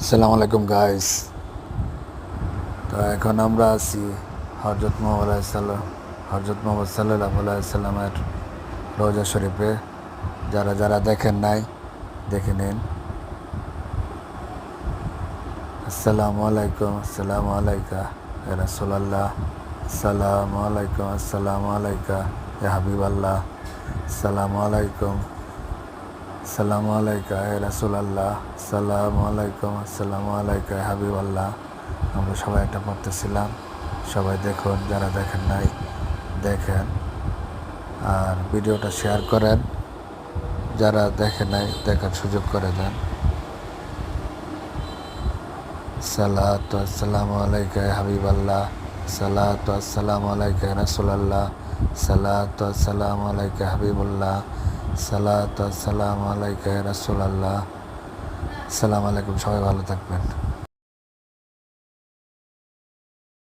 আসসালামু আলাইকুম গাইস। তো এখন আমরা আছি হযরত মুহাম্মদ সাল্লাল্লাহু আলাইহি সাল্লামের রওজা শরীফে। যারা যারা দেখেন নাই দেখে নিন। আসসালামু আলাইকুম, আসসালামু আলাইকা ইয়া রাসূলুল্লাহ, আসসালামু আলাইকুম, আসসালামু আলাইকা ইয়া হাবিবাল্লাহ, আসসালামু আলাইকুম, আসসালামু আলাইকা ইয়া রাসূলুল্লাহ, আসসালামু আলাইকুম, আসসালামু আলাইকা ইয়া হাবিবাল্লাহ। আমরা সবাই এটা পড়তেছিলাম। সবাই দেখুন, যারা দেখেন নাই দেখেন, আর ভিডিওটা শেয়ার করেন। যারা দেখেন নাই দেখার সুযোগ করে দেন। সালাতু আসসালামু আলাইকা ইয়া হাবিবাল্লাহ, সালাতু আসসালামু আলাইকা ইয়া রাসূলুল্লাহ, সালাতু আসসালামু আলাইকা ইয়া হাবিবুল্লাহ, সালাতু আসসালামু আলাইকা ইয়া রাসূলুল্লাহ। আসসালামু আলাইকুম, সবাই ভালো থাকবেন।